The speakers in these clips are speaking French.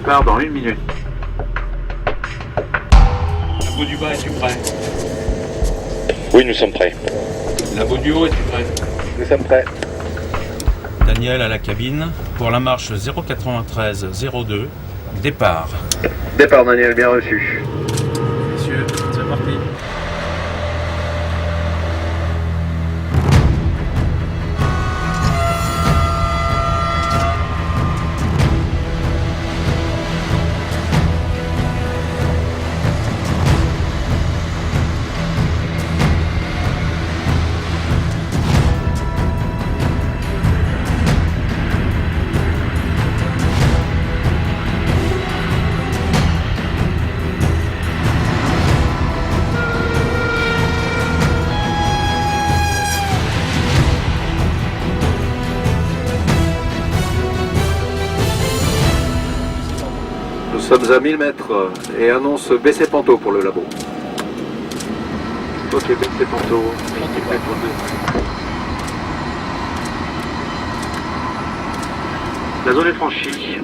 départ dans 1 minute. Labo du bas, es-tu prêt? Oui, nous sommes prêts. Labo du haut, es-tu prêt? Nous sommes prêts. Daniel à la cabine pour la marche 093-02, départ. Départ Daniel, bien reçu. Messieurs, c'est parti. Nous sommes à 1000 mètres et annonce baisser Panto pour le labo. Ok, baissez Panto. Équipe mètre 2. La zone est franchie.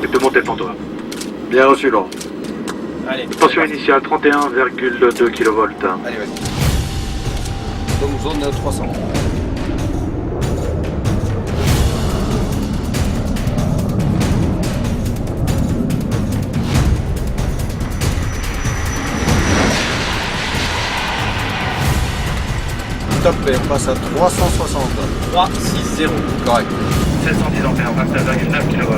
Tu peux monter le Panto. Bien reçu, Laurent. Allez. Tension initiale 31,2 kV. Allez, vas-y. Donc zone 300. Top, et on passe à 360. 360. Correct. 710 ampères, 27,9 kV.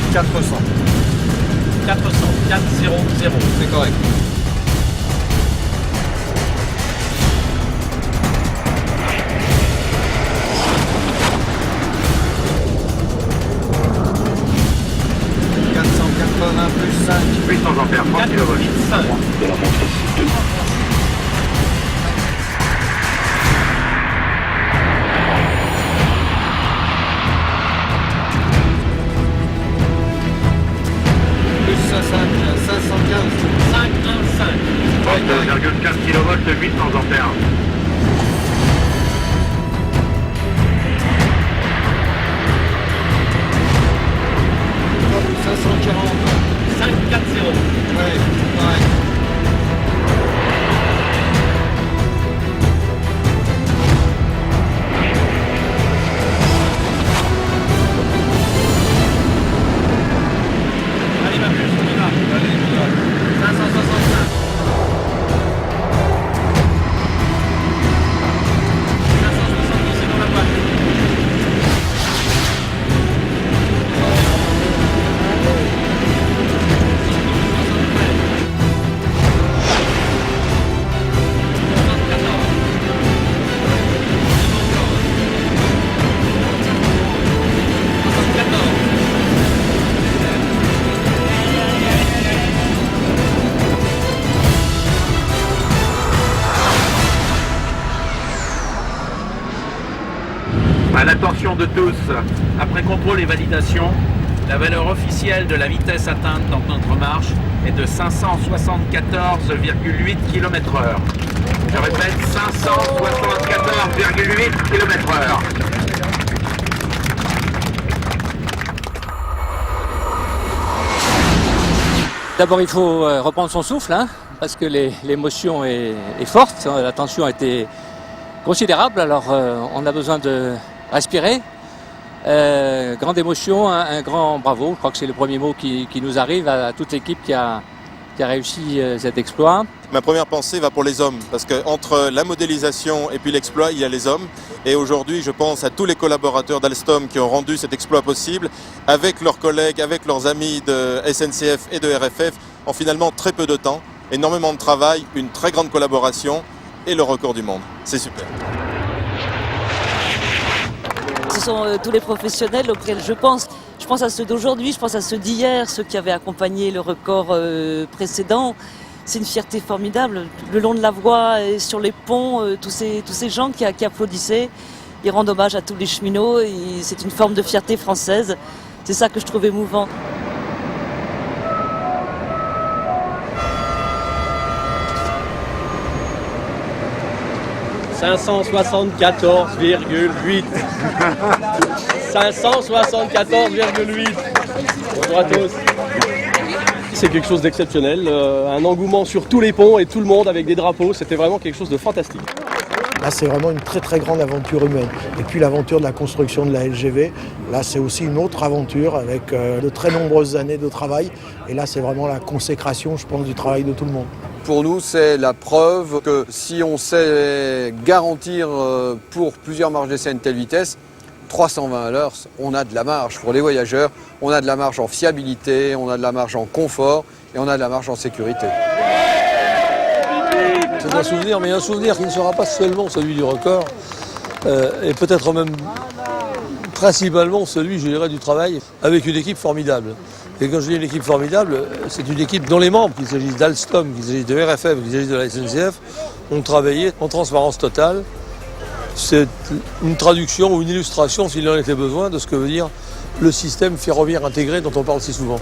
« 400. 400. C'est correct. Plus 5. 800 ampères, 30 kV. 5. De la montre ici, 2. Plus 515. 515. 32,4 kV de 800 ampères. Top 540. 540. Ouais, correct. Allez, ma puce, on y va. Allez, on y va. 565. 570, c'est dans la boîte. À l'attention de tous, après contrôle et validation, la valeur officielle de la vitesse atteinte dans notre marche est de 574,8 km/h. Je répète, 574,8 km/h. D'abord, il faut reprendre son souffle, hein, parce que l'émotion est forte, la tension a été considérable, alors on a besoin de respirer. Grande émotion, un grand bravo, je crois que c'est le premier mot qui nous arrive à toute l'équipe qui a réussi cet exploit. Ma première pensée va pour les hommes, parce qu'entre la modélisation et puis l'exploit, il y a les hommes. Et aujourd'hui, je pense à tous les collaborateurs d'Alstom qui ont rendu cet exploit possible, avec leurs collègues, avec leurs amis de SNCF et de RFF, en finalement très peu de temps, énormément de travail, une très grande collaboration et le record du monde. C'est super. Ce sont tous les professionnels auxquels je pense. Je pense à ceux d'aujourd'hui, je pense à ceux d'hier, ceux qui avaient accompagné le record précédent. C'est une fierté formidable. Le long de la voie et sur les ponts, tous ces gens qui applaudissaient, ils rendent hommage à tous les cheminots. Et c'est une forme de fierté française. C'est ça que je trouve émouvant. 574,8. 574,8. Bonjour à tous. C'est quelque chose d'exceptionnel, un engouement sur tous les ponts et tout le monde avec des drapeaux, c'était vraiment quelque chose de fantastique. Là, c'est vraiment une très très grande aventure humaine. Et puis l'aventure de la construction de la LGV, là, c'est aussi une autre aventure avec de très nombreuses années de travail. Et là, c'est vraiment la consécration, je pense, du travail de tout le monde. Pour nous, c'est la preuve que si on sait garantir pour plusieurs marges d'essai une telle vitesse, 320 à l'heure, on a de la marge pour les voyageurs, on a de la marge en fiabilité, on a de la marge en confort et on a de la marge en sécurité. C'est un souvenir, mais un souvenir qui ne sera pas seulement celui du record, et peut-être même principalement celui, je dirais, du travail avec une équipe formidable. Et quand je dis une équipe formidable, c'est une équipe dont les membres, qu'il s'agisse d'Alstom, qu'il s'agisse de RFF, qu'il s'agisse de la SNCF, ont travaillé en transparence totale. C'est une traduction ou une illustration, s'il en était besoin, de ce que veut dire le système ferroviaire intégré dont on parle si souvent.